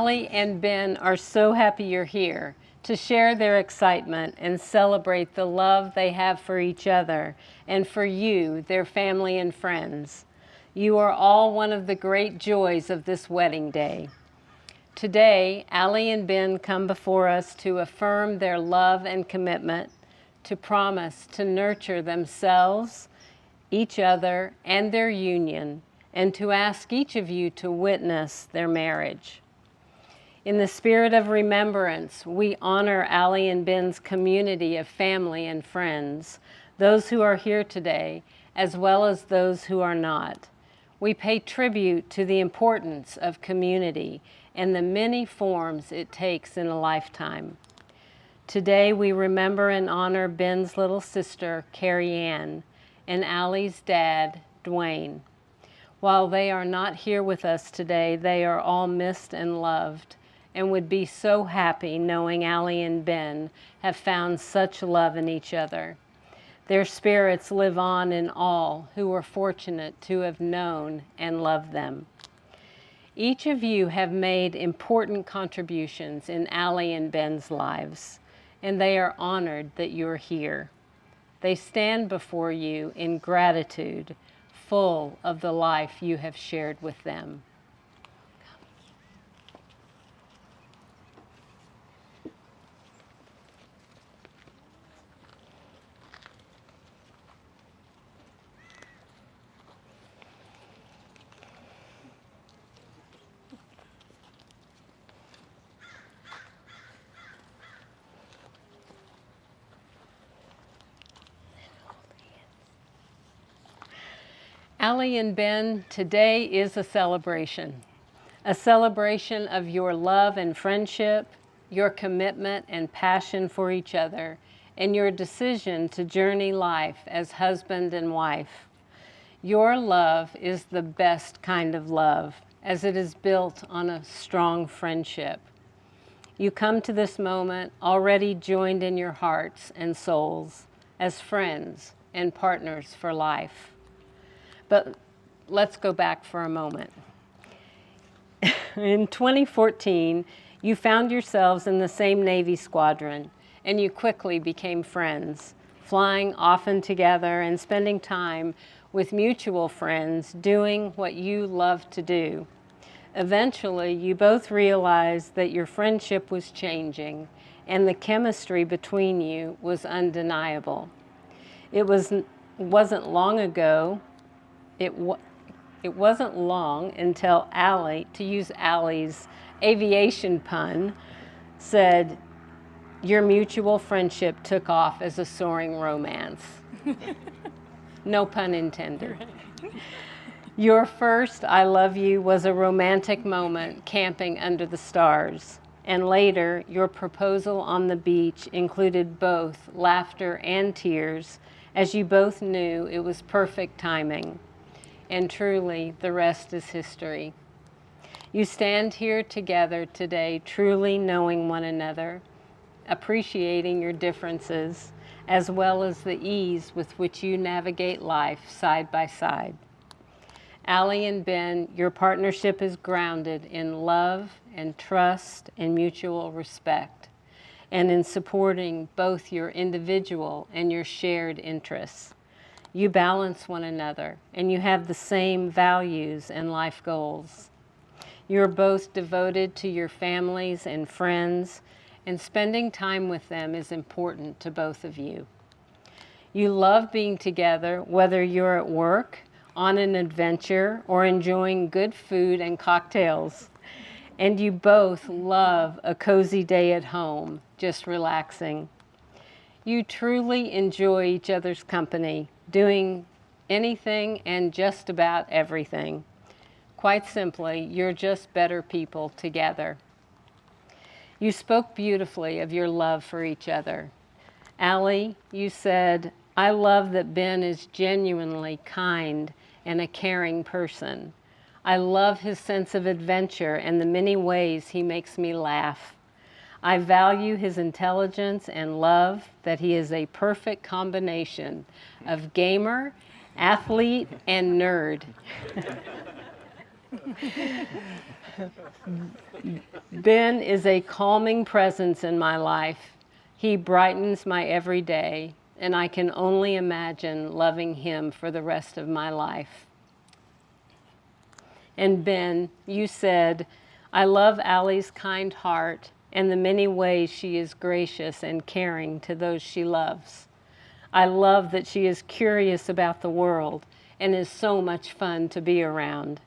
Allie and Ben are so happy you're here to share their excitement and celebrate the love they have for each other and for you, their family and friends. You are all one of the great joys of this wedding day. Today, Allie and Ben come before us to affirm their love and commitment, to promise to nurture themselves, each other, and their union, and to ask each of you to witness their marriage. In the spirit of remembrance, we honor Allie and Ben's community of family and friends, those who are here today, as well as those who are not. We pay tribute to the importance of community and the many forms it takes in a lifetime. Today, we remember and honor Ben's little sister, Carrie Ann, and Allie's dad, Dwayne. While they are not here with us today, they are all missed and loved, and would be so happy knowing Allie and Ben have found such love in each other. Their spirits live on in all who are fortunate to have known and loved them. Each of you have made important contributions in Allie and Ben's lives, and they are honored that you're here. They stand before you in gratitude, full of the life you have shared with them. Allie and Ben, today is a celebration of your love and friendship, your commitment and passion for each other, and your decision to journey life as husband and wife. Your love is the best kind of love, as it is built on a strong friendship. You come to this moment already joined in your hearts and souls as friends and partners for life. But let's go back for a moment. In 2014, you found yourselves in the same Navy squadron, and you quickly became friends, flying often together and spending time with mutual friends doing what you love to do. Eventually, you both realized that your friendship was changing, and the chemistry between you was undeniable. It wasn't long until Allie, to use Allie's aviation pun, said, "Your mutual friendship took off as a soaring romance." No pun intended. Your first "I love you" was a romantic moment camping under the stars. And later, your proposal on the beach included both laughter and tears, as you both knew it was perfect timing. And truly, the rest is history. You stand here together today, truly knowing one another, appreciating your differences, as well as the ease with which you navigate life side by side. Allie and Ben, your partnership is grounded in love and trust and mutual respect, and in supporting both your individual and your shared interests. You balance one another, and you have the same values and life goals. You're both devoted to your families and friends, and spending time with them is important to both of you. You love being together, whether you're at work, on an adventure, or enjoying good food and cocktails. And you both love a cozy day at home, just relaxing. You truly enjoy each other's company, doing anything and just about everything. Quite simply, you're just better people together. You spoke beautifully of your love for each other. Allie, you said, "I love that Ben is genuinely kind and a caring person. I love his sense of adventure and the many ways he makes me laugh. I value his intelligence and love that he is a perfect combination of gamer, athlete, and nerd." Ben is a calming presence in my life. He brightens my every day, and I can only imagine loving him for the rest of my life. And Ben, you said, I love Allie's kind heart and the many ways she is gracious and caring to those she loves. I love that she is curious about the world and is so much fun to be around.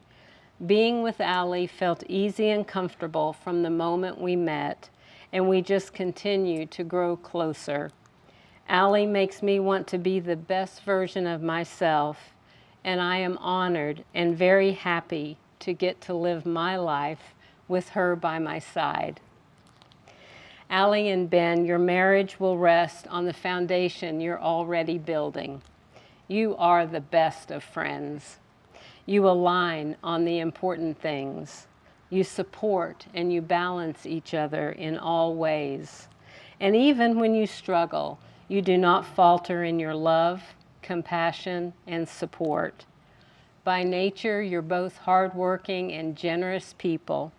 Being with Allie felt easy and comfortable from the moment we met, and we just continue to grow closer. Allie makes me want to be the best version of myself, and I am honored and very happy to get to live my life with her by my side. Allie and Ben, your marriage will rest on the foundation you're already building. You are the best of friends. You align on the important things. You support and you balance each other in all ways. And even when you struggle, you do not falter in your love, compassion, and support. By nature, you're both hardworking and generous people.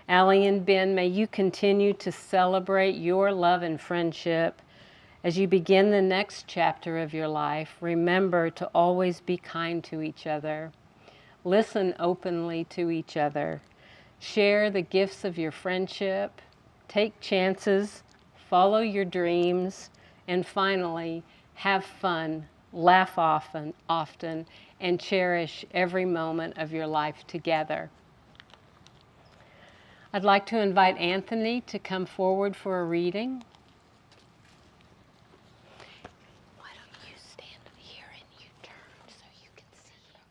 Allie and Ben, may you continue to celebrate your love and friendship. As you begin the next chapter of your life, remember to always be kind to each other. Listen openly to each other. Share the gifts of your friendship. Take chances. Follow your dreams. And finally, have fun. Laugh often, and cherish every moment of your life together. I'd like to invite Anthony to come forward for a reading. Why don't you stand here and you turn so you can see him?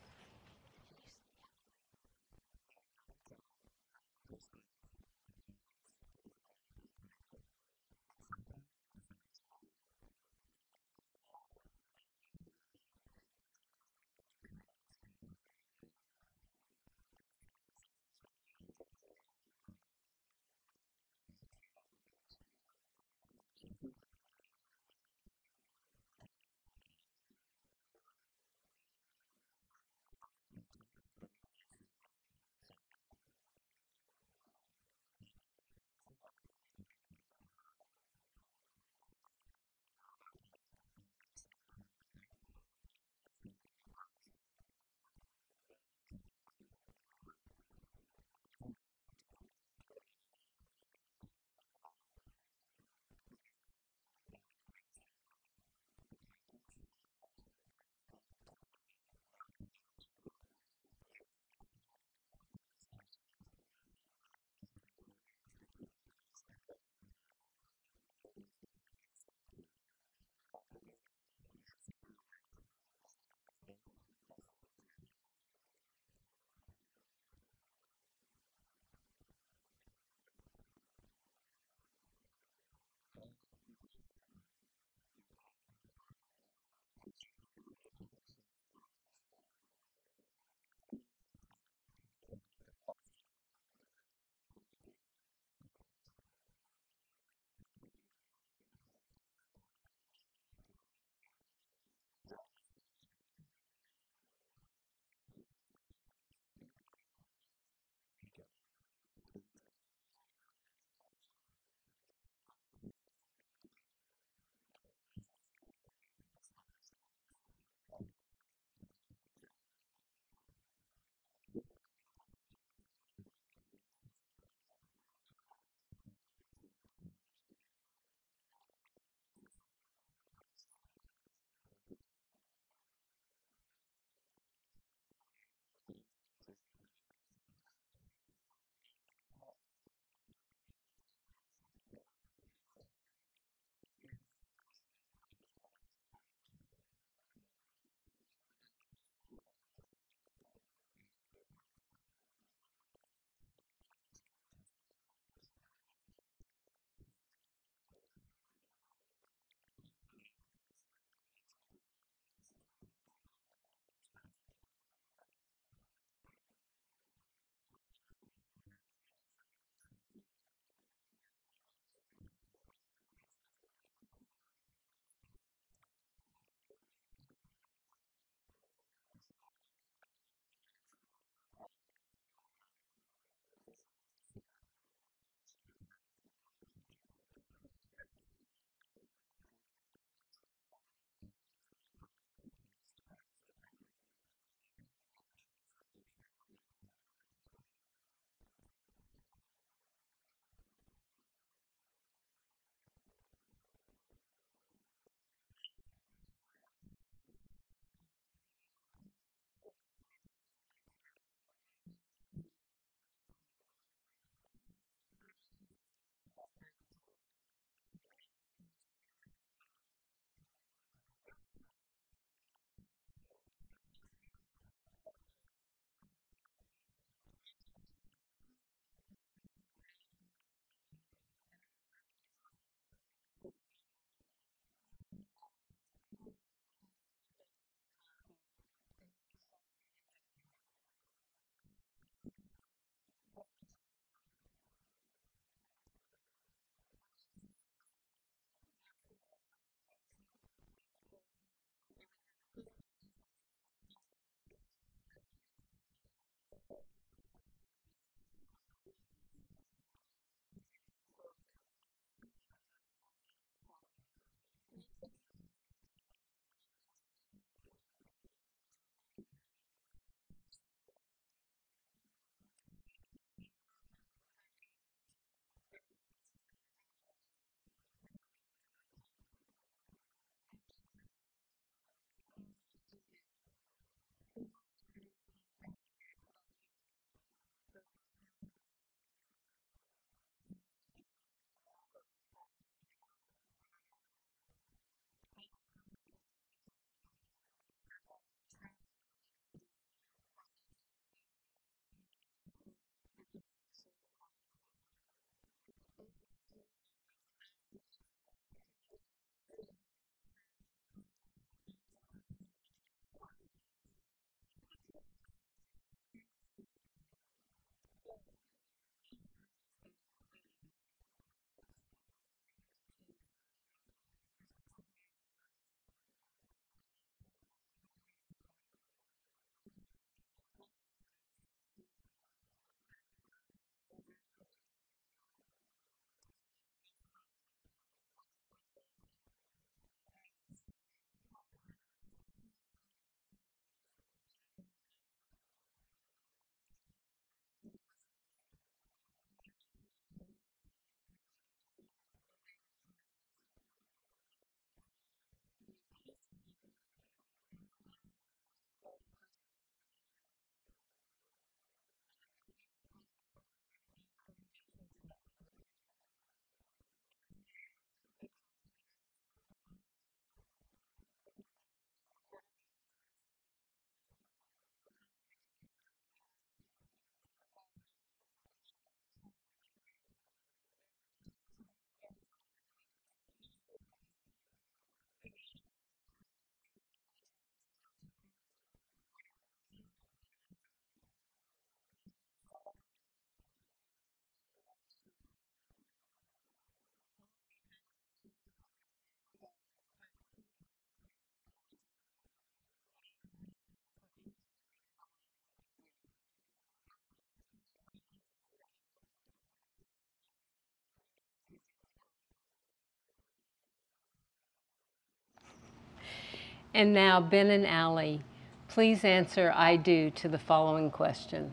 And now, Ben and Allie, please answer I do to the following question.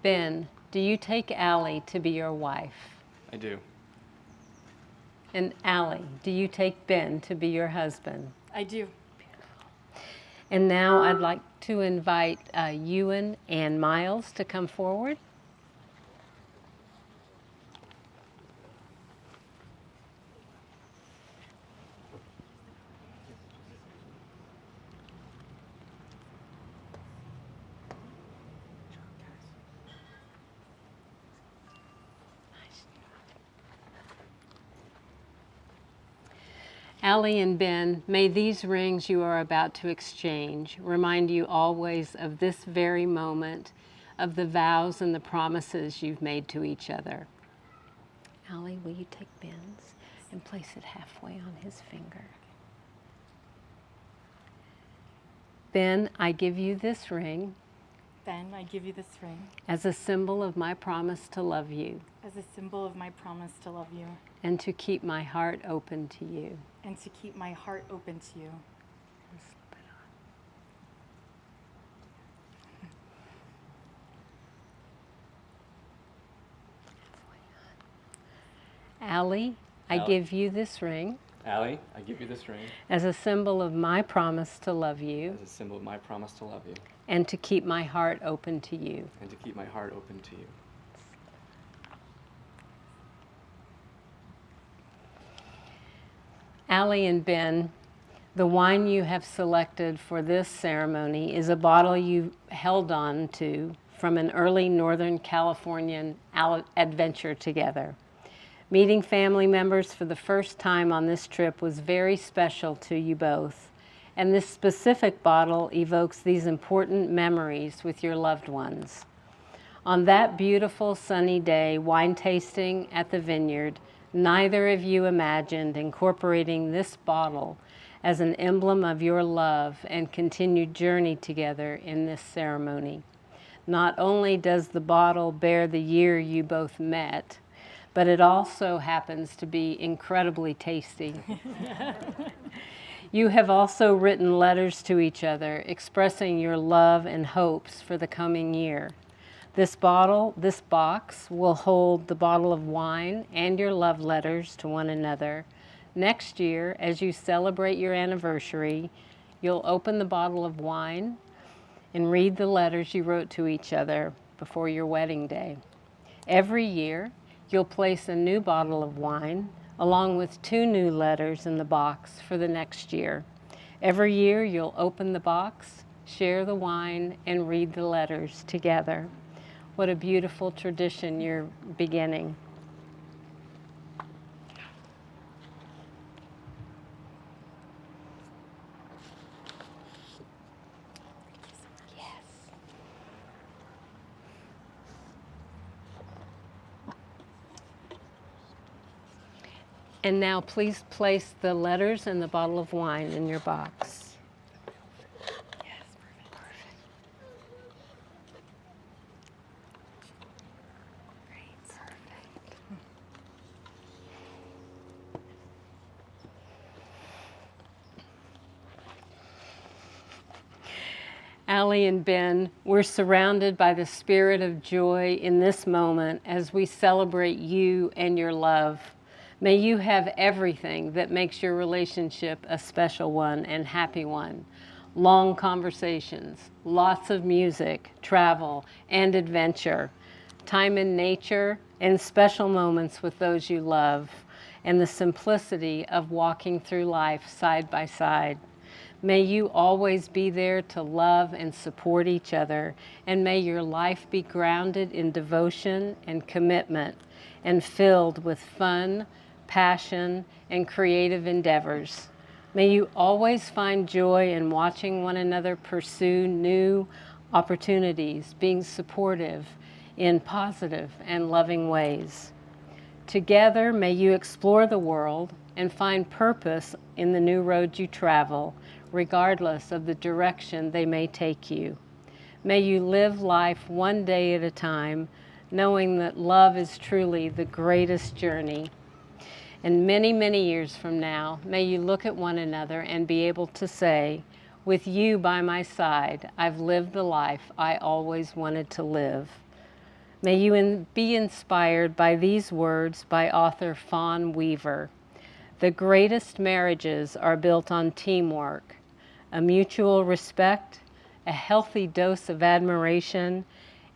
Ben, do you take Allie to be your wife? I do. And Allie, do you take Ben to be your husband? I do. And now I'd like to invite Ewan and Miles to come forward. Allie and Ben, may these rings you are about to exchange remind you always of this very moment, of the vows and the promises you've made to each other. Allie, will you take Ben's and place it halfway on his finger? Ben, I give you this ring Ben, I give you this ring as a symbol of my promise to love you as a symbol of my promise to love you and to keep my heart open to you. and to keep my heart open to you. Slip it on. Allie, I Allie. give you this ring Allie, I give you this ring as a symbol of my promise to love you as a symbol of my promise to love you and to keep my heart open to you. and to keep my heart open to you. Allie and Ben, the wine you have selected for this ceremony is a bottle you held on to from an early Northern Californian adventure together. Meeting family members for the first time on this trip was very special to you both, and this specific bottle evokes these important memories with your loved ones. On that beautiful sunny day, wine tasting at the vineyard, neither of you imagined incorporating this bottle as an emblem of your love and continued journey together in this ceremony. Not only does the bottle bear the year you both met, but it also happens to be incredibly tasty. You have also written letters to each other expressing your love and hopes for the coming year. This box will hold the bottle of wine and your love letters to one another. Next year, as you celebrate your anniversary, you'll open the bottle of wine and read the letters you wrote to each other before your wedding day. Every year, you'll place a new bottle of wine along with 2 new letters in the box for the next year. Every year, you'll open the box, share the wine, and read the letters together. What a beautiful tradition you're beginning. And now please place the letters and the bottle of wine in your box. Yes, perfect. Great. Perfect. Allie and Ben, we're surrounded by the spirit of joy in this moment as we celebrate you and your love. May you have everything that makes your relationship a special one and happy one. Long conversations, lots of music, travel, and adventure, time in nature, and special moments with those you love, and the simplicity of walking through life side by side. May you always be there to love and support each other, and may your life be grounded in devotion and commitment and filled with fun, passion, and creative endeavors. May you always find joy in watching one another pursue new opportunities, being supportive in positive and loving ways. Together, may you explore the world and find purpose in the new road you travel, regardless of the direction they may take you. May you live life one day at a time, knowing that love is truly the greatest journey. And many, many years from now, may you look at one another and be able to say, with you by my side, I've lived the life I always wanted to live. May you be inspired by these words by author Fawn Weaver. The greatest marriages are built on teamwork, a mutual respect, a healthy dose of admiration,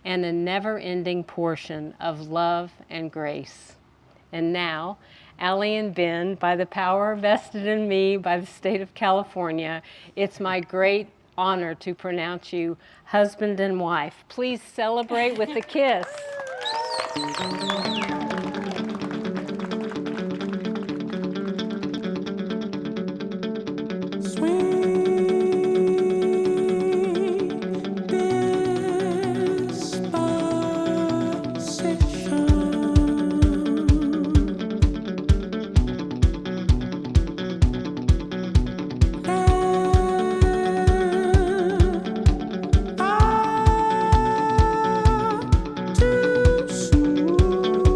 and a never-ending portion of love and grace. And now, Allie and Ben, by the power vested in me by the state of California, it's my great honor to pronounce you husband and wife. Please celebrate with a kiss. Too soon.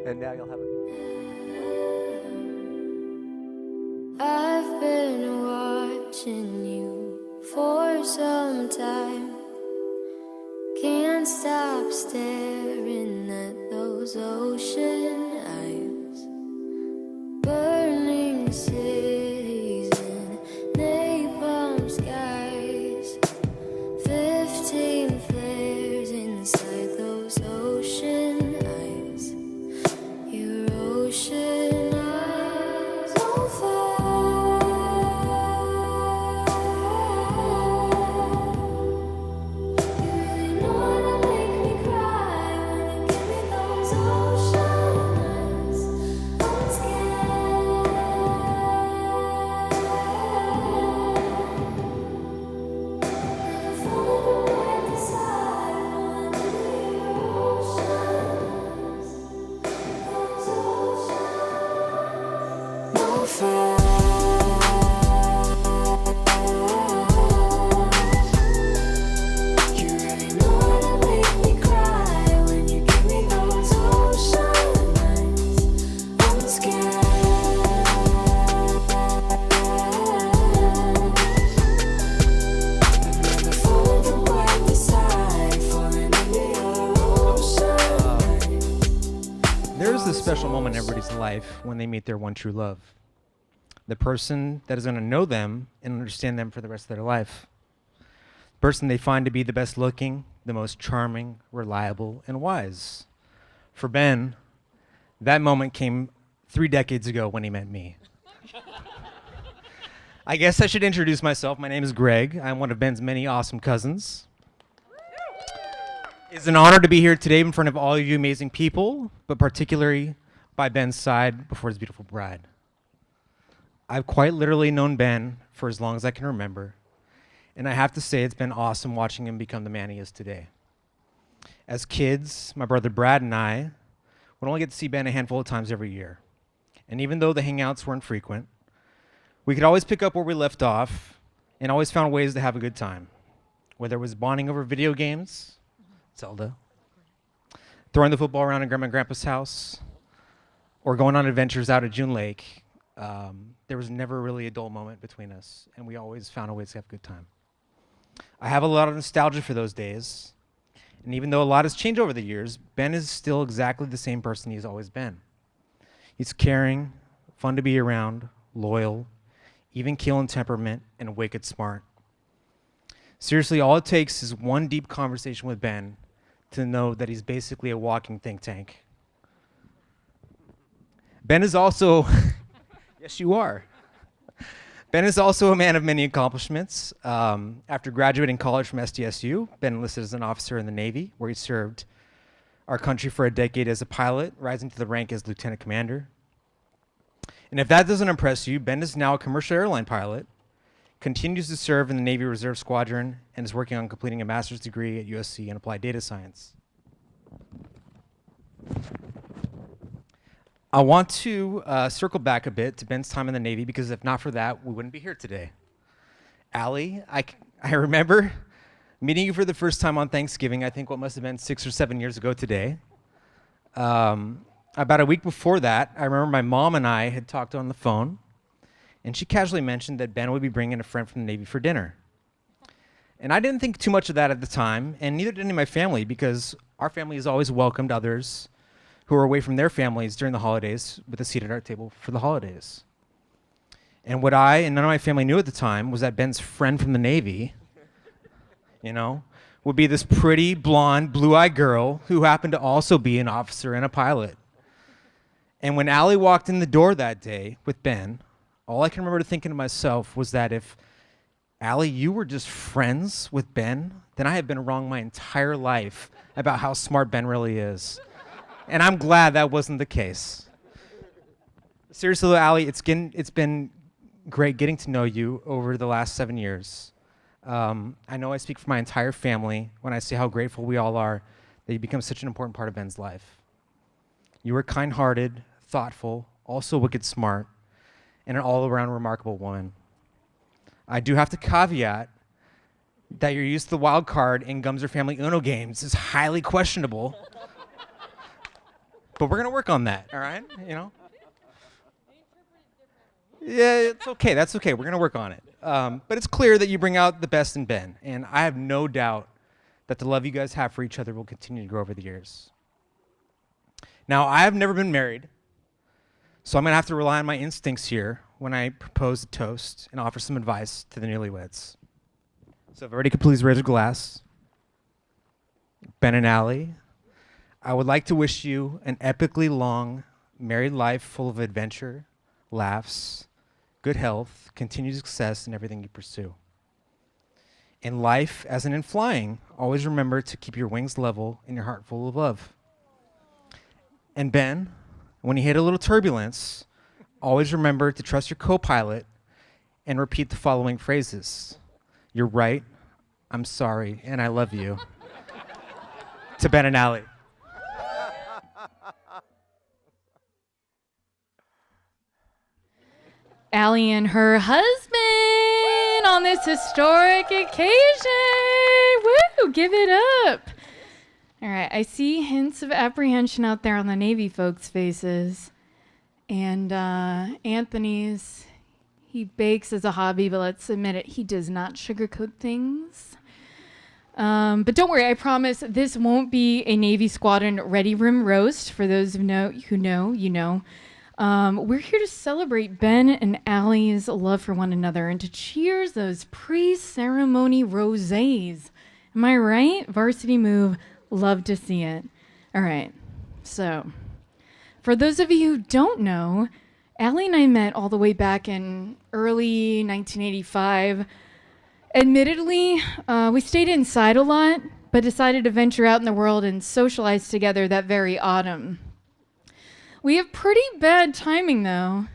And now you'll have it. I've been watching you for some time. Can't stop staring at those ocean eyes. Burning cities and napalm skies. 15 flares inside those ocean eyes. Your ocean eyes on fire. You really know how to make me cry when you give me those ocean eyes. I'm scared. Never falling right beside, falling into your ocean eyes. Those ocean no fair. You really know how to make me cry when you give me those ocean eyes. I'm scared. Never falling from right beside, falling into your ocean eyes. There's this special moment in everybody's life when they meet their one true love. The person that is going to know them and understand them for the rest of their life. The person they find to be the best looking, the most charming, reliable, and wise. For Ben, that moment came 3 decades ago when he met me. I guess I should introduce myself. My name is Greg. I'm one of Ben's many awesome cousins. It's an honor to be here today in front of all of you amazing people, but particularly by Ben's side before his beautiful bride. I've quite literally known Ben for as long as I can remember, and I have to say it's been awesome watching him become the man he is today. As kids, my brother Brad and I would only get to see Ben a handful of times every year. And even though the hangouts weren't frequent, we could always pick up where we left off and always found ways to have a good time. Whether it was bonding over video games, Zelda, throwing the football around in Grandma and Grandpa's house, or going on adventures out at June Lake, there was never really a dull moment between us, and we always found a way to have a good time. I have a lot of nostalgia for those days, and even though a lot has changed over the years, Ben is still exactly the same person he's always been. He's caring, fun to be around, loyal, even keel in temperament, and wicked smart. Seriously, all it takes is one deep conversation with Ben to know that he's basically a walking think tank. Ben is also, yes, you are. Ben is also a man of many accomplishments. After graduating college from SDSU, Ben enlisted as an officer in the Navy, where he served our country for a decade as a pilot, rising to the rank as lieutenant commander. And if that doesn't impress you, Ben is now a commercial airline pilot, continues to serve in the Navy Reserve Squadron, and is working on completing a master's degree at USC in applied data science. I want to circle back a bit to Ben's time in the Navy, because if not for that, we wouldn't be here today. Allie, I remember meeting you for the first time on Thanksgiving, I think what must have been 6 or 7 years ago today. About a week before that, I remember my mom and I had talked on the phone, and she casually mentioned that Ben would be bringing a friend from the Navy for dinner. And I didn't think too much of that at the time, and neither did any of my family, because our family has always welcomed others who are away from their families during the holidays with a seat at our table for the holidays. And what I and none of my family knew at the time was that Ben's friend from the Navy, would be this pretty, blonde, blue-eyed girl who happened to also be an officer and a pilot. And when Allie walked in the door that day with Ben, all I can remember thinking to myself was that if, Allie, you were just friends with Ben, then I have been wrong my entire life about how smart Ben really is. And I'm glad that wasn't the case. Seriously, though, Allie, it's been great getting to know you over the last 7 years. I know I speak for my entire family when I say how grateful we all are that you become such an important part of Ben's life. You were kind-hearted, thoughtful, also wicked smart, and an all-around remarkable woman. I do have to caveat that your use of the wild card in Gums or Family Uno games is highly questionable. But we're gonna work on that, all right? You know? Yeah, it's okay. That's okay. We're gonna work on it. But it's clear that you bring out the best in Ben, and I have no doubt that the love you guys have for each other will continue to grow over the years. Now, I have never been married, so I'm gonna have to rely on my instincts here when I propose a toast and offer some advice to the newlyweds. So if everybody could please raise a glass. Ben and Allie, I would like to wish you an epically long married life full of adventure, laughs, good health, continued success in everything you pursue. In life, as in flying, always remember to keep your wings level and your heart full of love. And Ben, when you hit a little turbulence, always remember to trust your co-pilot and repeat the following phrases. You're right, I'm sorry, and I love you. To Ben and Allie. Allie and her husband on this historic occasion. Woo! Give it up. All right, I see hints of apprehension out there on the Navy folks' faces. And Anthony's, he bakes as a hobby, but let's admit it, he does not sugarcoat things. But don't worry, I promise this won't be a Navy Squadron ready room roast. For those who know, you know. We're here to celebrate Ben and Allie's love for one another and to cheers those pre-ceremony rosés. Am I right? Varsity move. Love to see it. All right. So, for those of you who don't know, Allie and I met all the way back in early 1985. Admittedly, we stayed inside a lot, but decided to venture out in the world and socialize together that very autumn. We have pretty bad timing, though,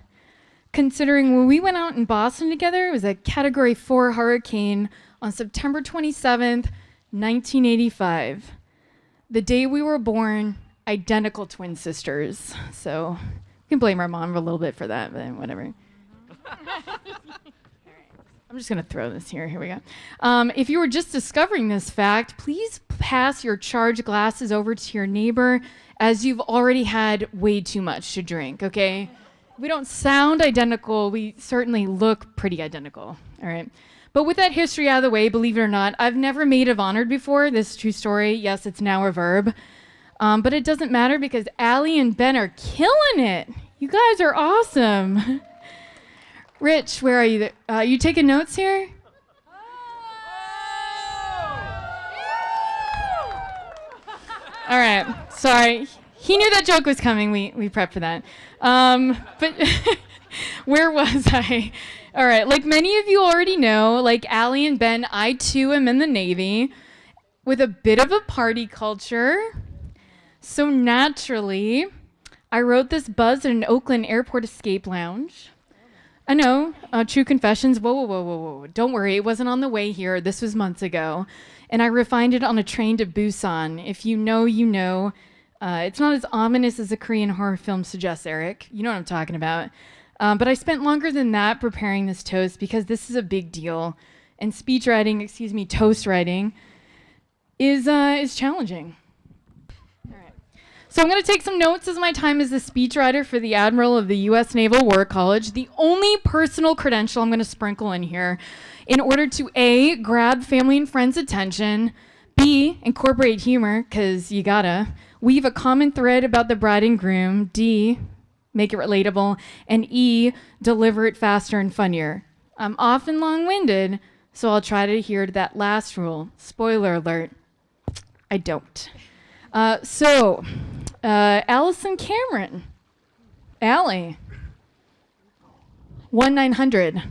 considering when we went out in Boston together, it was a Category 4 hurricane on September 27th, 1985. The day we were born, identical twin sisters. So we can blame our mom a little bit for that, but whatever. I'm just going to throw this here. Here we go. If you were just discovering this fact, please pass your charged glasses over to your neighbor, as you've already had way too much to drink, okay? We don't sound identical. We certainly look pretty identical, all right? But with that history out of the way, believe it or not, I've never maid of honored before. This is a true story. Yes, it's now a verb. But it doesn't matter because Allie and Ben are killing it. You guys are awesome. Rich, where are you? You taking notes here? All right, sorry. He knew that joke was coming. We prepped for that. But where was I? All right, like many of you already know, like Allie and Ben, I too am in the Navy with a bit of a party culture. So naturally, I wrote this buzz at an Oakland airport escape lounge. I know, true confessions. Whoa. Don't worry, it wasn't on the way here. This was months ago. And I refined it on a train to Busan. If you know, you know. It's not as ominous as a Korean horror film suggests, Eric. You know what I'm talking about. But I spent longer than that preparing this toast because this is a big deal. And toast writing is challenging. All right. So I'm going to take some notes as my time as the speechwriter for the Admiral of the U.S. Naval War College, the only personal credential I'm going to sprinkle in here, in order to A, grab family and friends' attention, B, incorporate humor, because you gotta, weave a common thread about the bride and groom, D, make it relatable, and E, deliver it faster and funnier. I'm often long-winded, so I'll try to adhere to that last rule. Spoiler alert, I don't. Allison Cameron. Allie. 1-900.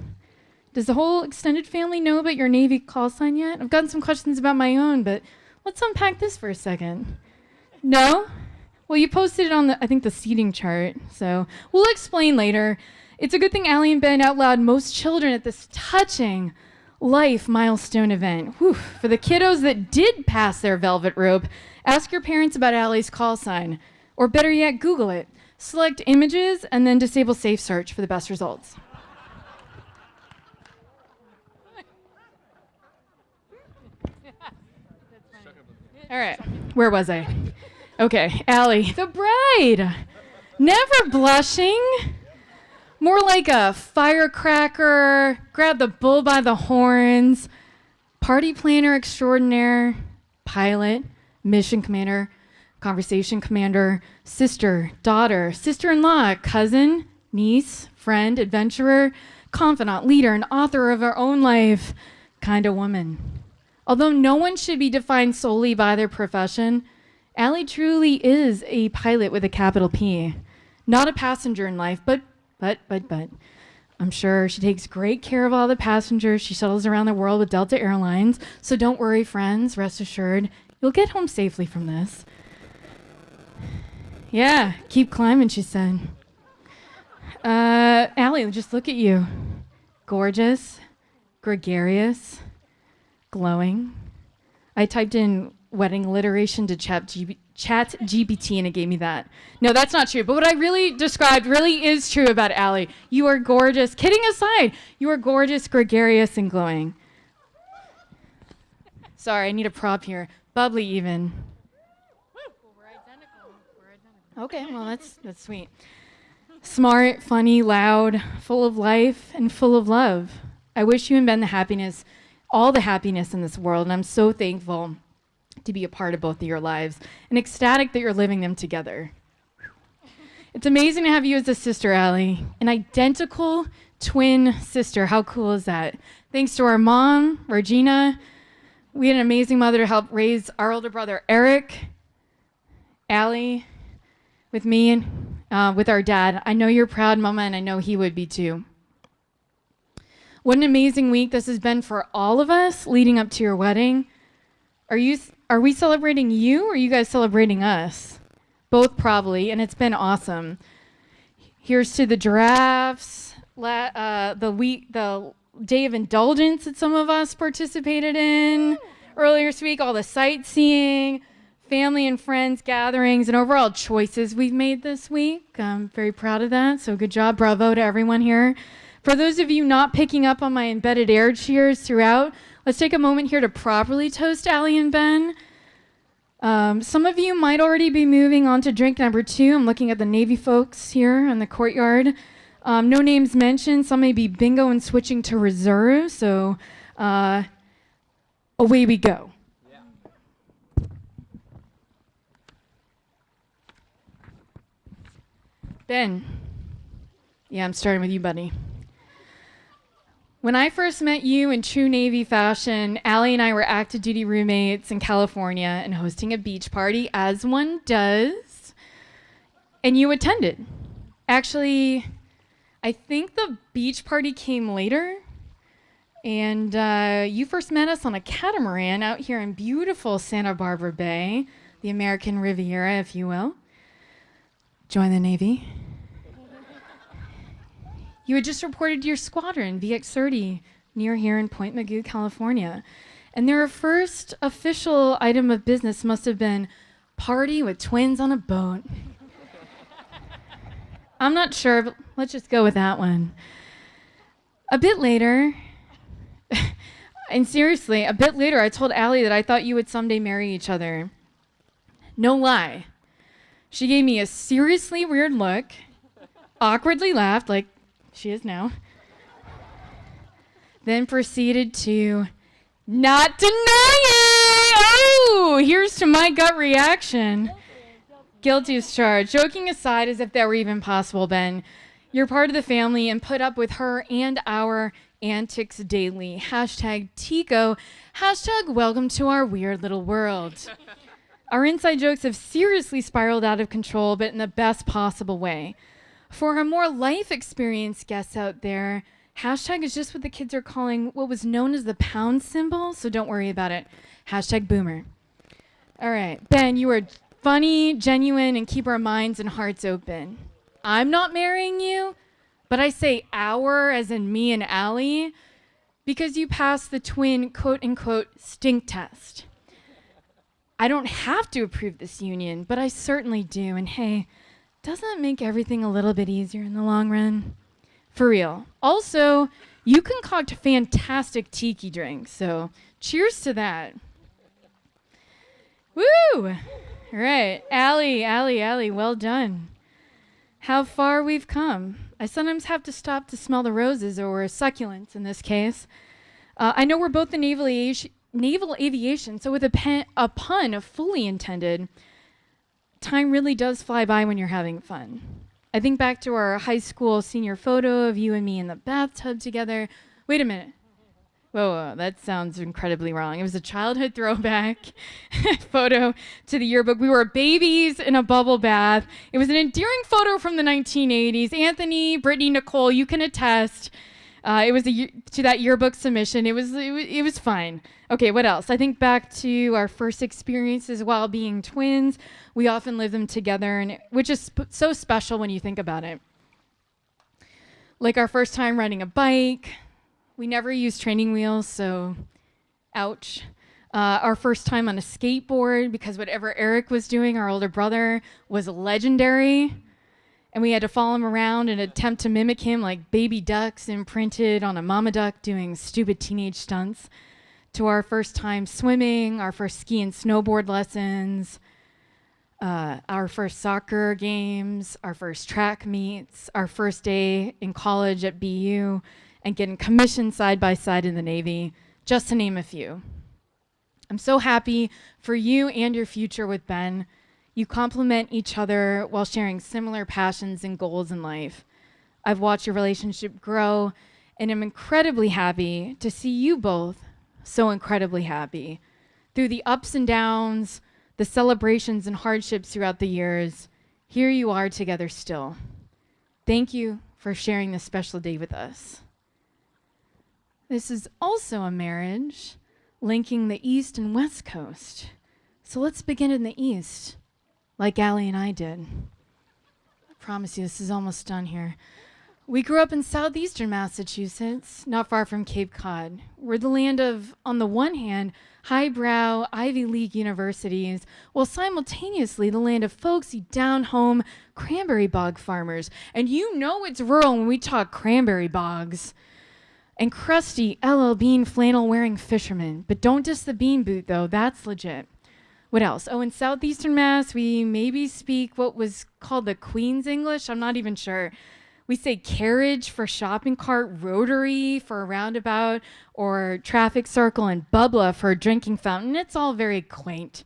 Does the whole extended family know about your Navy call sign yet? I've gotten some questions about my own, but let's unpack this for a second. No? Well, you posted it on the seating chart, so we'll explain later. It's a good thing Allie and Ben outlawed most children at this touching life milestone event. Whew. For the kiddos that did pass their velvet rope, ask your parents about Allie's call sign. Or better yet, Google it. Select images and then disable safe search for the best results. All right, where was I? Okay, Allie, the bride. Never blushing. More like a firecracker, grab the bull by the horns, party planner extraordinaire, pilot, mission commander, conversation commander, sister, daughter, sister-in-law, cousin, niece, friend, adventurer, confidant, leader, and author of our own life kind of woman. Although no one should be defined solely by their profession, Allie truly is a pilot with a capital P. Not a passenger in life, but I'm sure she takes great care of all the passengers. She shuttles around the world with Delta Airlines. So don't worry, friends. Rest assured, you'll get home safely from this. Yeah, keep climbing, she said. Allie, just look at you. Gorgeous, gregarious, glowing. I typed in wedding alliteration to Chat GPT and it gave me that. No, that's not true. But what I really described really is true about Allie. You are gorgeous. Kidding aside, you are gorgeous, gregarious, and glowing. Sorry, I need a prop here. Bubbly even. We're identical. Okay, well, that's sweet. Smart, funny, loud, full of life, and full of love. I wish you and Ben the happiness, all the happiness in this world, and I'm so thankful to be a part of both of your lives and ecstatic that you're living them together. It's amazing to have you as a sister, Allie, an identical twin sister. How cool is that? Thanks to our mom, Regina. We had an amazing mother to help raise our older brother, Eric, Allie, with me, and with our dad. I know you're proud, Mama, and I know he would be too. What an amazing week this has been for all of us leading up to your wedding. Are we celebrating you or are you guys celebrating us? Both probably, and it's been awesome. Here's to the giraffes, the day of indulgence that some of us participated in earlier this week, all the sightseeing, family and friends gatherings, and overall choices we've made this week. I'm very proud of that, so good job. Bravo to everyone here. For those of you not picking up on my embedded air cheers throughout, let's take a moment here to properly toast Allie and Ben. Some of you might already be moving on to drink number 2. I'm looking at the Navy folks here in the courtyard. No names mentioned. Some may be bingo and switching to reserve, so away we go. Yeah. Ben. Yeah, I'm starting with you, buddy. When I first met you in true Navy fashion, Allie and I were active duty roommates in California and hosting a beach party, as one does. And you attended. Actually, I think the beach party came later. And you first met us on a catamaran out here in beautiful Santa Barbara Bay, the American Riviera, if you will. Join the Navy. You had just reported to your squadron, VX-30, near here in Point Mugu, California. And their first official item of business must have been party with twins on a boat. I'm not sure, but let's just go with that one. A bit later, and seriously, a bit later, I told Allie that I thought you would someday marry each other. No lie. She gave me a seriously weird look, awkwardly laughed, like she is now, then proceeded to not deny it. Oh, here's to my gut reaction. Guilty as charged. Joking aside, as if that were even possible, Ben, you're part of the family and put up with her and our antics daily. Hashtag Tico. Hashtag welcome to our weird little world. Our inside jokes have seriously spiraled out of control, but in the best possible way. For our more life experienced guests out there, hashtag is just what the kids are calling what was known as the pound symbol, so don't worry about it. Hashtag boomer. All right, Ben, you are funny, genuine, and keep our minds and hearts open. I'm not marrying you, but I say our as in me and Allie because you passed the twin quote-unquote stink test. I don't have to approve this union, but I certainly do. And hey, doesn't that make everything a little bit easier in the long run? For real. Also, you concoct fantastic tiki drinks, so cheers to that. Woo! All right, Allie, well done. How far we've come. I sometimes have to stop to smell the roses, or succulents in this case. I know we're both in naval aviation, so with a pun fully intended, time really does fly by when you're having fun. I think back to our high school senior photo of you and me in the bathtub together. Wait a minute. Whoa, that sounds incredibly wrong. It was a childhood throwback photo to the yearbook. We were babies in a bubble bath. It was an endearing photo from the 1980s. Anthony, Brittany, Nicole, you can attest. It was to that yearbook submission. It was fine. Okay, what else? I think back to our first experiences while being twins. We often live them together, which is so special when you think about it. Like our first time riding a bike. We never used training wheels, so ouch. Our first time on a skateboard, because whatever Eric was doing, our older brother, was legendary. And we had to follow him around and attempt to mimic him like baby ducks imprinted on a mama duck doing stupid teenage stunts. To our first time swimming, our first ski and snowboard lessons, our first soccer games, our first track meets, our first day in college at BU, and getting commissioned side by side in the Navy, just to name a few. I'm so happy for you and your future with Ben. You complement each other while sharing similar passions and goals in life. I've watched your relationship grow, and I'm incredibly happy to see you both so incredibly happy. Through the ups and downs, the celebrations and hardships throughout the years, here you are together still. Thank you for sharing this special day with us. This is also a marriage linking the East and West Coast. So let's begin in the East, like Allie and I did. I promise you, this is almost done here. We grew up in southeastern Massachusetts, not far from Cape Cod. We're the land of, on the one hand, highbrow Ivy League universities, while simultaneously the land of folksy down-home cranberry bog farmers. And you know it's rural when we talk cranberry bogs. And crusty LL Bean flannel-wearing fishermen. But don't diss the bean boot, though. That's legit. What else? Oh, in southeastern Mass, we maybe speak what was called the Queen's English. I'm not even sure. We say carriage for shopping cart, rotary for a roundabout, or traffic circle, and bubbler for a drinking fountain. It's all very quaint.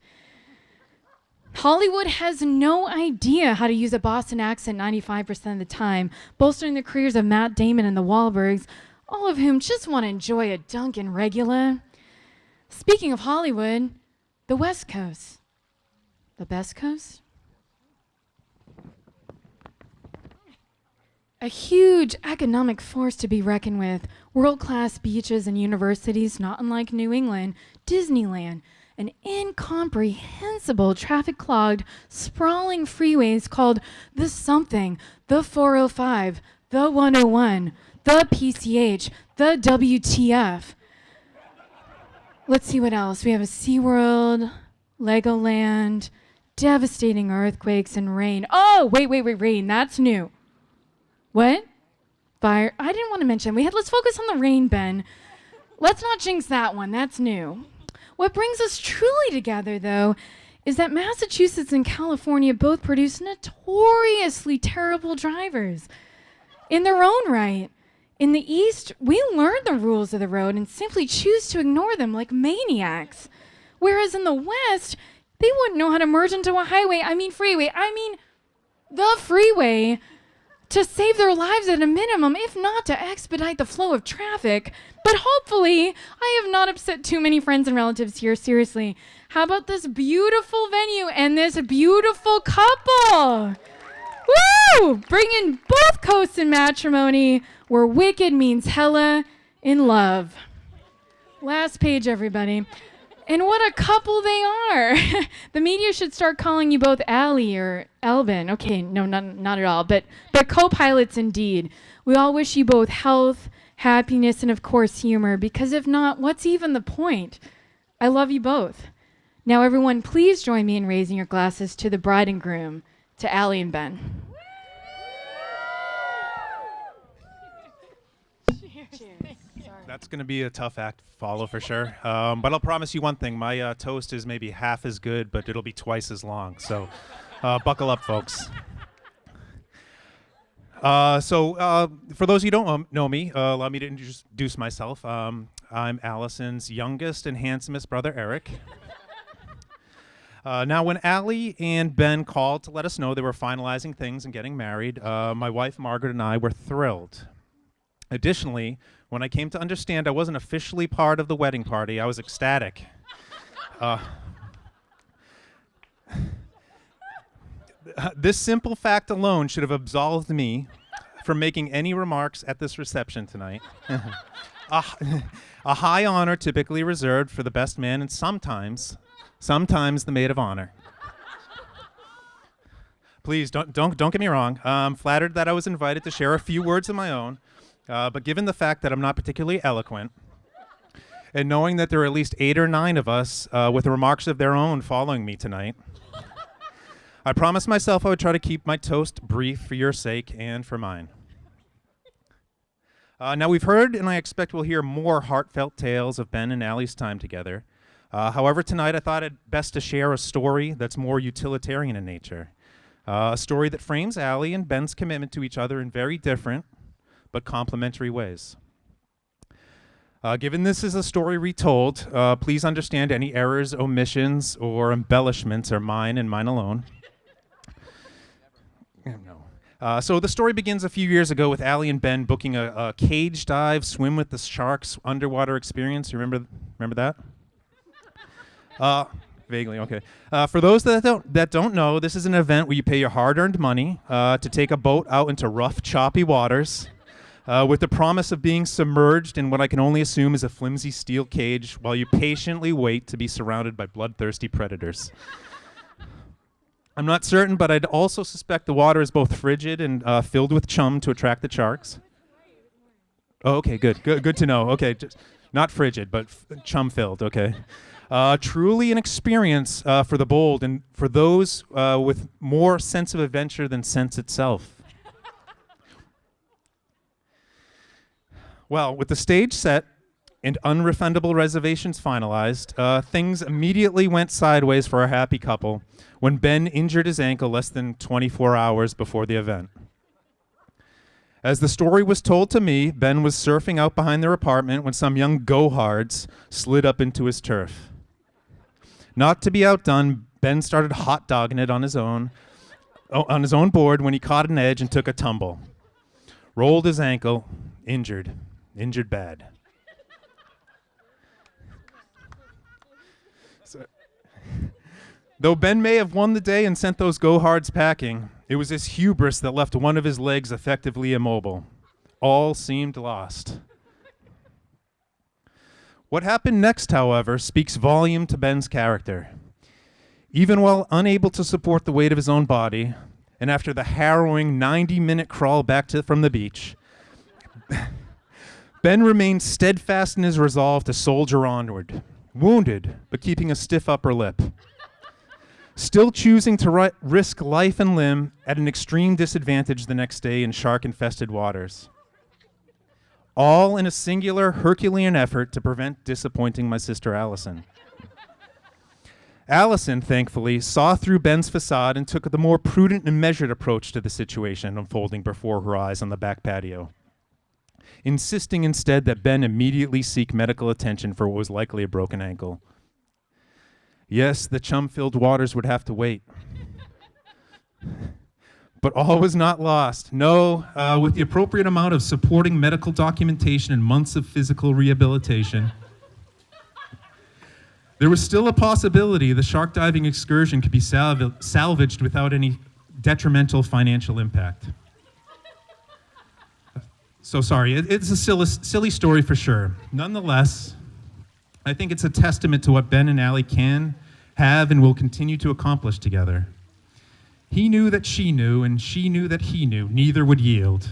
Hollywood has no idea how to use a Boston accent 95% of the time, bolstering the careers of Matt Damon and the Wahlbergs, all of whom just want to enjoy a Dunkin' regular. Speaking of Hollywood, the West Coast. The best coast? A huge economic force to be reckoned with. World-class beaches and universities, not unlike New England, Disneyland, and incomprehensible traffic-clogged, sprawling freeways called the something, the 405, the 101, the PCH, the WTF. Let's see what else. We have a SeaWorld, Legoland, devastating earthquakes and rain. Oh, wait, rain. That's new. What? Fire. I didn't want to mention. Let's focus on the rain, Ben. Let's not jinx that one. That's new. What brings us truly together, though, is that Massachusetts and California both produce notoriously terrible drivers in their own right. In the East, we learn the rules of the road and simply choose to ignore them like maniacs. Whereas in the West, they wouldn't know how to merge into a the freeway, to save their lives at a minimum, if not to expedite the flow of traffic. But hopefully, I have not upset too many friends and relatives here, seriously. How about this beautiful venue and this beautiful couple? Woo! Bringing both coasts in matrimony, where wicked means hella in love. Last page, everybody. And what a couple they are. The media should start calling you both Allie or Elvin. Okay, no, not at all, but co-pilots indeed. We all wish you both health, happiness, and of course humor, because if not, what's even the point? I love you both. Now, everyone, please join me in raising your glasses to the bride and groom, to Allie and Ben. That's going to be a tough act to follow for sure. But I'll promise you one thing. My toast is maybe half as good, but it'll be twice as long. So buckle up, folks. For those of you who don't know me, allow me to introduce myself. I'm Allison's youngest and handsomest brother, Eric. Now, when Allie and Ben called to let us know they were finalizing things and getting married, my wife, Margaret, and I were thrilled. Additionally, when I came to understand I wasn't officially part of the wedding party, I was ecstatic. This simple fact alone should have absolved me from making any remarks at this reception tonight. A high honor typically reserved for the best man and sometimes the maid of honor. Please don't get me wrong. I'm flattered that I was invited to share a few words of my own, but given the fact that I'm not particularly eloquent, and knowing that there are at least 8 or 9 of us with remarks of their own following me tonight, I promised myself I would try to keep my toast brief for your sake and for mine. Now we've heard, and I expect we'll hear more heartfelt tales of Ben and Allie's time together. However, tonight I thought it best to share a story that's more utilitarian in nature. A story that frames Allie and Ben's commitment to each other in very different but complementary ways. Given this is a story retold, please understand any errors, omissions, or embellishments are mine and mine alone. So the story begins a few years ago with Allie and Ben booking a cage dive, swim with the sharks underwater experience. You remember that? Vaguely, okay. For those that don't know, this is an event where you pay your hard-earned money to take a boat out into rough, choppy waters with the promise of being submerged in what I can only assume is a flimsy steel cage while you patiently wait to be surrounded by bloodthirsty predators. I'm not certain, but I'd also suspect the water is both frigid and filled with chum to attract the sharks. Oh, okay, good to know. Okay, just not frigid, but chum-filled. Okay, truly an experience for the bold and for those with more sense of adventure than sense itself. Well, with the stage set and unrefundable reservations finalized, things immediately went sideways for our happy couple when Ben injured his ankle less than 24 hours before the event. As the story was told to me, Ben was surfing out behind their apartment when some young go-hards slid up into his turf. Not to be outdone, Ben started hot-dogging it on his own board when he caught an edge and took a tumble. Rolled his ankle, injured bad. Though Ben may have won the day and sent those go-hards packing, it was his hubris that left one of his legs effectively immobile. All seemed lost. What happened next, however, speaks volume to Ben's character. Even while unable to support the weight of his own body, and after the harrowing 90-minute crawl back from the beach, Ben remained steadfast in his resolve to soldier onward, wounded, but keeping a stiff upper lip. Still choosing to risk life and limb at an extreme disadvantage the next day in shark-infested waters. All in a singular Herculean effort to prevent disappointing my sister Allison. Allison, thankfully, saw through Ben's facade and took the more prudent and measured approach to the situation unfolding before her eyes on the back patio, insisting instead that Ben immediately seek medical attention for what was likely a broken ankle. Yes, the chum-filled waters would have to wait. But all was not lost. No, with the appropriate amount of supporting medical documentation and months of physical rehabilitation, there was still a possibility the shark diving excursion could be salvaged without any detrimental financial impact. So sorry, it's a silly story for sure. Nonetheless, I think it's a testament to what Ben and Allie can, have, and will continue to accomplish together. He knew that she knew, and she knew that he knew. Neither would yield.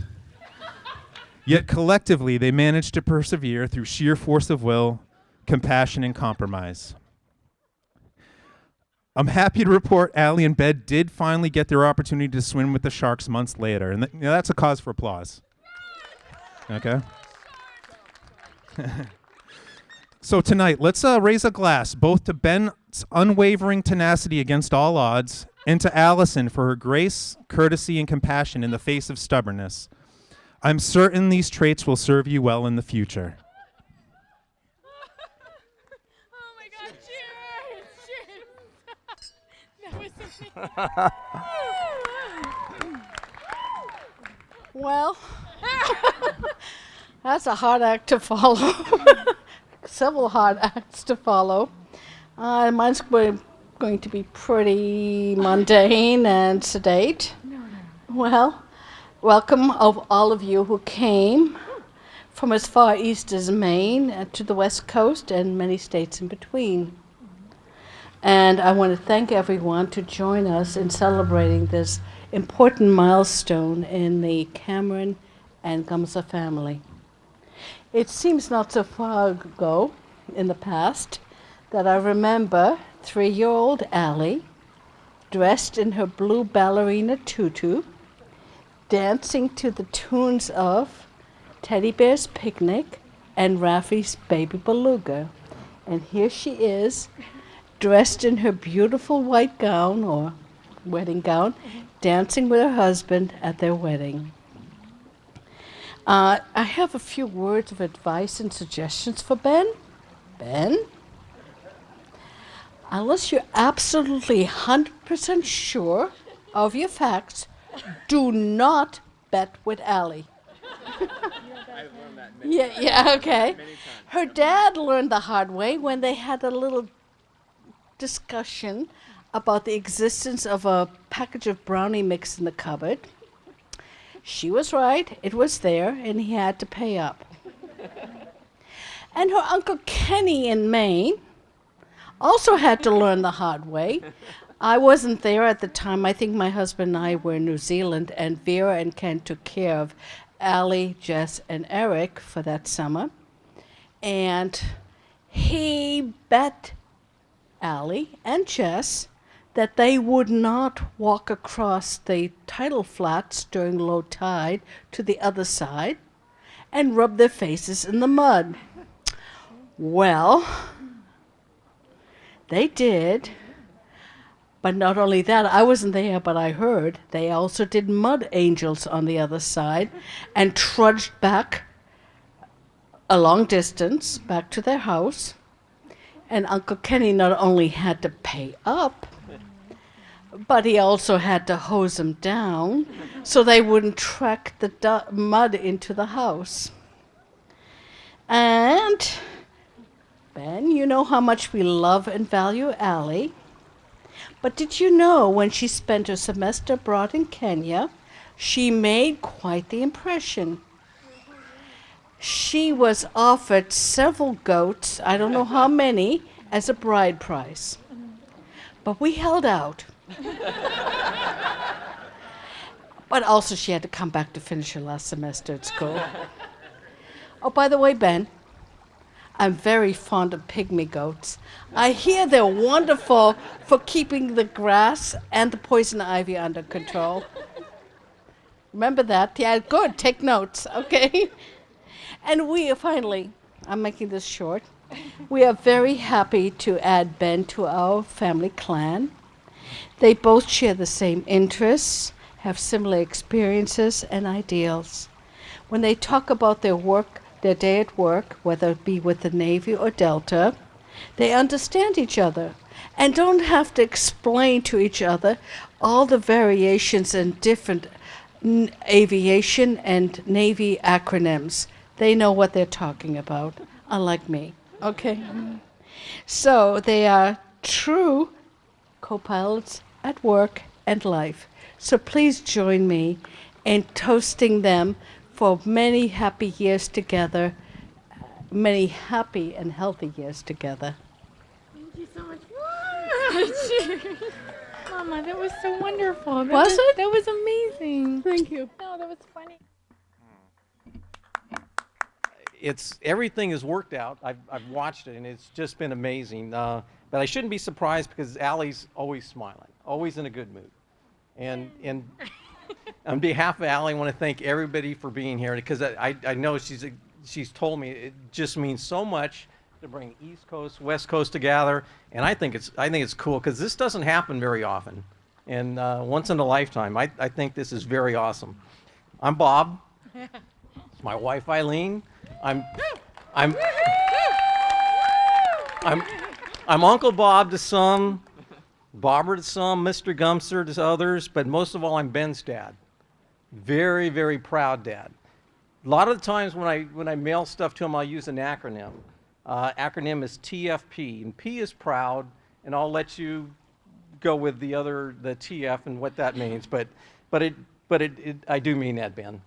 Yet collectively, they managed to persevere through sheer force of will, compassion, and compromise. I'm happy to report Allie and Ben did finally get their opportunity to swim with the sharks months later, and that's a cause for applause. Okay. So tonight, let's raise a glass both to Ben's unwavering tenacity against all odds and to Allison for her grace, courtesy, and compassion in the face of stubbornness. I'm certain these traits will serve you well in the future. Oh my God, cheers! That was amazing. Well, that's a hard act to follow. Several hard acts to follow. Mine's going to be pretty mundane and sedate. Well, welcome of all of you who came from as far east as Maine to the West Coast and many states in between. And I want to thank everyone to join us in celebrating this important milestone in the Cameron and Gumsa family. It seems not so far ago in the past that I remember 3-year-old Allie, dressed in her blue ballerina tutu, dancing to the tunes of Teddy Bear's Picnic and Raffi's Baby Beluga. And here she is, dressed in her beautiful white gown or wedding gown, dancing with her husband at their wedding. I have a few words of advice and suggestions for Ben. Ben, unless you're absolutely 100% sure of your facts, do not bet with Allie. Yeah, okay. Her dad learned the hard way when they had a little discussion about the existence of a package of brownie mix in the cupboard. She was right, it was there, and he had to pay up. And her Uncle Kenny in Maine also had to learn the hard way. I wasn't there at the time. I think my husband and I were in New Zealand, and Vera and Ken took care of Allie, Jess, and Eric for that summer. And he bet Allie and Jess that they would not walk across the tidal flats during low tide to the other side and rub their faces in the mud. Well, they did. But not only that, I wasn't there, but I heard they also did mud angels on the other side and trudged back a long distance back to their house. And Uncle Kenny not only had to pay up, but he also had to hose them down so they wouldn't track the mud into the house. And Ben, you know how much we love and value Allie. But did you know when she spent her semester abroad in Kenya, she made quite the impression. She was offered several goats, I don't know how many, as a bride price. But we held out. But also she had to come back to finish her last semester at school. Oh, by the way, Ben, I'm very fond of pygmy goats. I hear they're wonderful for keeping the grass and the poison ivy under control. Remember that? Yeah, good. Take notes, okay? And we finally, I'm making this short, we are very happy to add Ben to our family clan. They both share the same interests, have similar experiences and ideals. When they talk about their work, their day at work, whether it be with the Navy or Delta, they understand each other and don't have to explain to each other all the variations in different aviation and Navy acronyms. They know what they're talking about, unlike me. Okay? So they are true co-pilots at work and life. So please join me in toasting them for many happy years together, many happy and healthy years together. Thank you so much. Mama, that was so wonderful. Was it? That was amazing. Thank you. No, that was funny. Everything has worked out. I've watched it and it's just been amazing. But I shouldn't be surprised because Allie's always smiling, always in a good mood. And on behalf of Allie, I want to thank everybody for being here because I know she's told me it just means so much to bring East Coast, West Coast together, and I think it's cool because this doesn't happen very often, and once in a lifetime. I think this is very awesome. I'm Bob. It's my wife Eileen. I'm Uncle Bob to some, Barbara to some, Mr. Gumster to others, but most of all, I'm Ben's dad. Very, very proud dad. A lot of the times when I mail stuff to him, I'll use an acronym. Acronym is TFP, and P is proud, and I'll let you go with the TF and what that means. But I do mean that, Ben.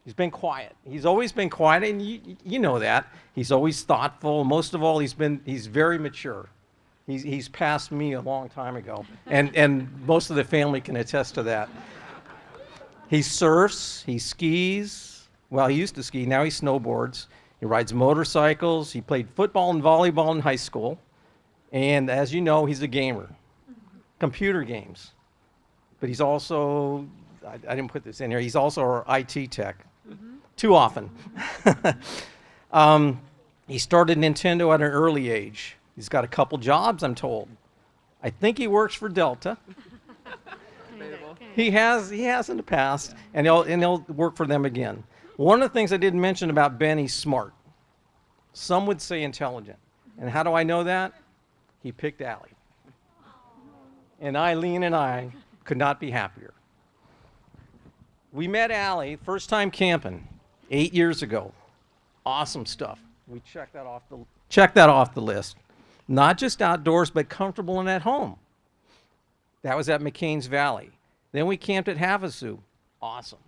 He's been quiet. He's always been quiet, and you know that. He's always thoughtful. Most of all, he's very mature. He's passed me a long time ago, and most of the family can attest to that. He surfs, he skis. Well, he used to ski, now he snowboards. He rides motorcycles. He played football and volleyball in high school. And as you know, he's a gamer. Computer games. But he's also, I didn't put this in here, he's also our IT tech. Too often. He started Nintendo at an early age. He's got a couple jobs, I'm told. I think he works for Delta. He has in the past, and he'll work for them again. One of the things I didn't mention about Ben, he's smart. Some would say intelligent. And how do I know that? He picked Allie. And Eileen and I could not be happier. We met Allie first time camping 8 years ago. Awesome stuff. We checked that off the list. Not just outdoors, but comfortable and at home. That was at McCain's Valley. Then we camped at Havasu. Awesome.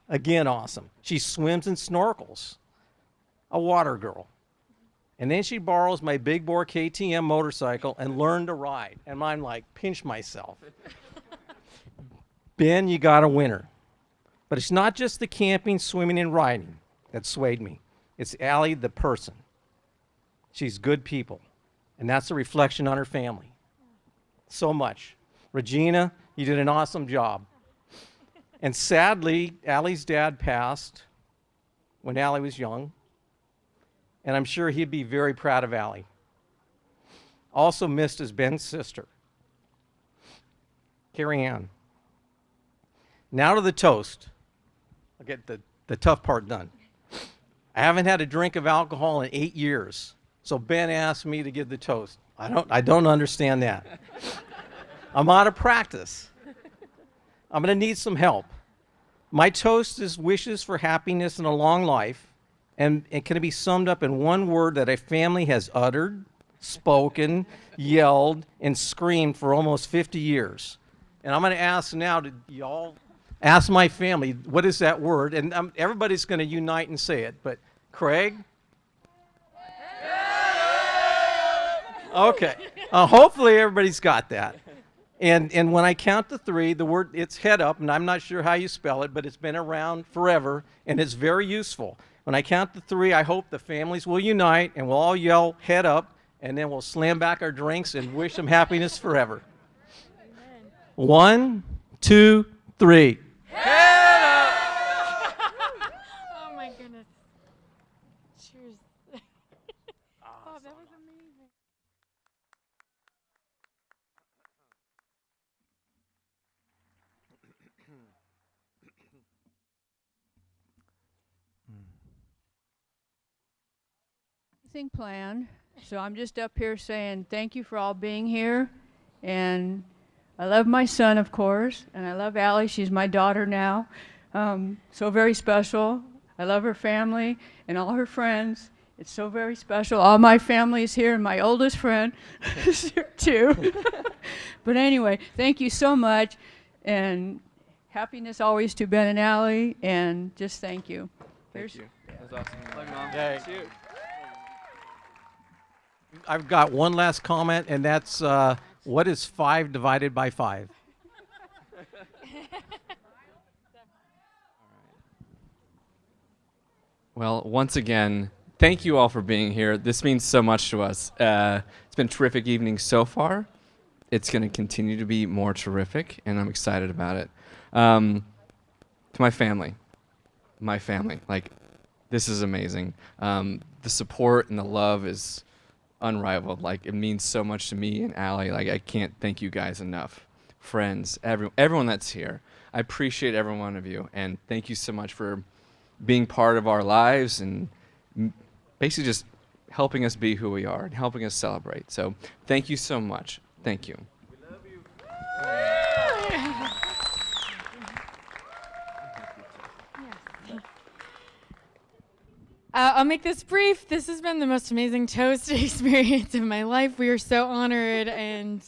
Again, awesome. She swims and snorkels. A water girl. And then she borrows my big bore KTM motorcycle and learned to ride. And I'm like, pinch myself. Ben, you got a winner. But it's not just the camping, swimming, and riding that swayed me. It's Allie, the person. She's good people. And that's a reflection on her family. So much. Regina, you did an awesome job. And sadly, Allie's dad passed when Allie was young. And I'm sure he'd be very proud of Allie. Also missed is Ben's sister, Carrie Ann. Now to the toast. I'll get the tough part done. I haven't had a drink of alcohol in 8 years. So Ben asked me to give the toast. I don't understand that. I'm out of practice. I'm going to need some help. My toast is wishes for happiness and a long life. And it can be summed up in one word that a family has uttered, spoken, yelled, and screamed for almost 50 years. And I'm going to ask now, did y'all ask my family, what is that word? And everybody's going to unite and say it. But Craig? Okay. Hopefully everybody's got that. And when I count to three, the word, it's head up, and I'm not sure how you spell it, but it's been around forever, and it's very useful. When I count to three, I hope the families will unite, and we'll all yell head up, and then we'll slam back our drinks and wish them happiness forever. Amen. 1, 2, 3. Head up! Oh my goodness. Cheers. Oh, that was amazing. Anything planned, so I'm just up here saying thank you for all being here, and I love my son, of course, and I love Allie. She's my daughter now, so very special. I love her family and all her friends. It's so very special. All my family is here, and my oldest friend is here too. But anyway, thank you so much, and happiness always to Ben and Allie, and just thank you. Thank you. That was awesome. Love you, Mom. Yay. See you. I've got one last comment, and that's what is 5 divided by 5? Well, once again, thank you all for being here. This means so much to us. It's been a terrific evening so far. It's going to continue to be more terrific, and I'm excited about it. To my family, like, this is amazing. The support and the love is unrivaled. Like, it means so much to me and Allie. Like, I can't thank you guys enough. Friends, everyone that's here. I appreciate every one of you, and thank you so much for being part of our lives and basically just helping us be who we are and helping us celebrate. So thank you so much. Thank you. We love you. I'll make this brief. This has been the most amazing toast experience of my life. We are so honored and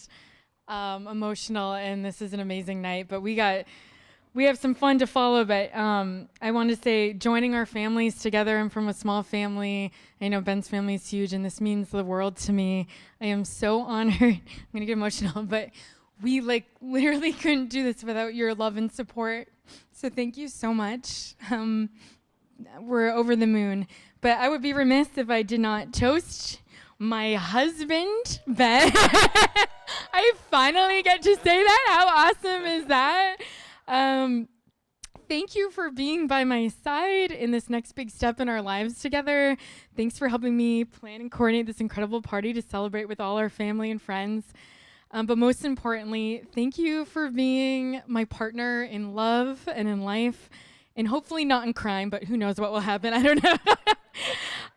emotional, and this is an amazing night. But we have some fun to follow. But I want to say, joining our families together. I'm from a small family. I know Ben's family is huge, and this means the world to me. I am so honored. I'm gonna get emotional, but we literally couldn't do this without your love and support. So thank you so much. We're over the moon. But I would be remiss if I did not toast my husband, Ben. I finally get to say that. How awesome is that? Thank you for being by my side in this next big step in our lives together. Thanks for helping me plan and coordinate this incredible party to celebrate with all our family and friends. But most importantly, thank you for being my partner in love and in life, and hopefully not in crime, but who knows what will happen. I don't know.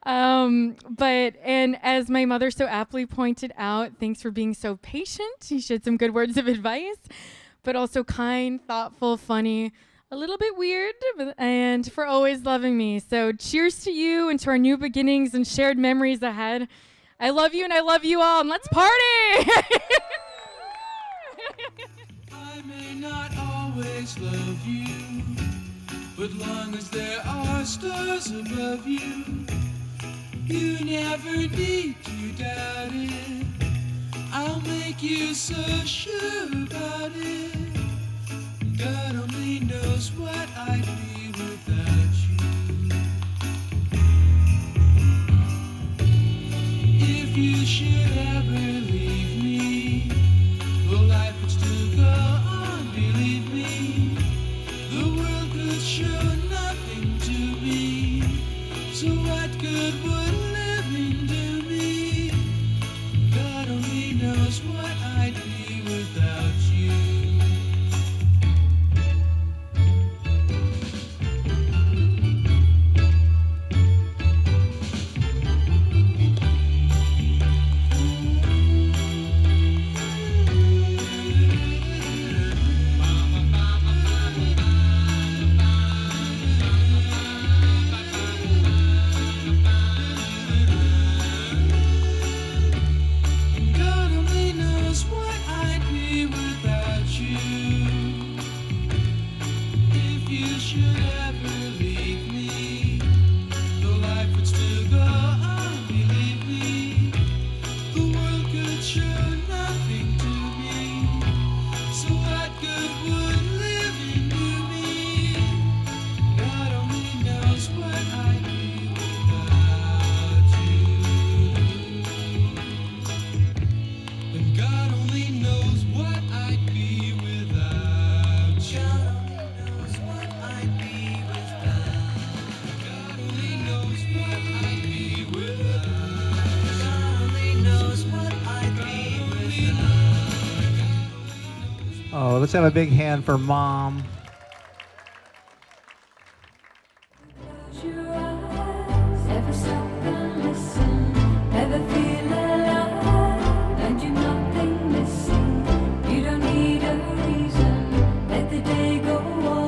And as my mother so aptly pointed out, thanks for being so patient. She shared some good words of advice, but also kind, thoughtful, funny, a little bit weird, and for always loving me. So cheers to you and to our new beginnings and shared memories ahead. I love you and I love you all, and let's party! I may not always love you, but long as there are stars above you, you never need to doubt it. I'll make you so sure about it. God only knows what I'd be without you. If you should ever leave me, well, life would still go on, believe me. The world could show nothing to me, so what good would living do me? God only knows what I'd be without you. God only knows what I'd be without you. If you should ever leave me, though life would still go on, believe me. The world could show nothing to me, so what good would living do me? God only knows what I'd be without you. And God only knows what I'd be without you. God only knows what I'd be without. God only knows what I'd be without. God only knows what I'd be without. Oh, let's have a big hand for Mom. Close your eyes, never stop and listen, never feel alive, and you're nothing missing. You don't need a reason, let the day go on.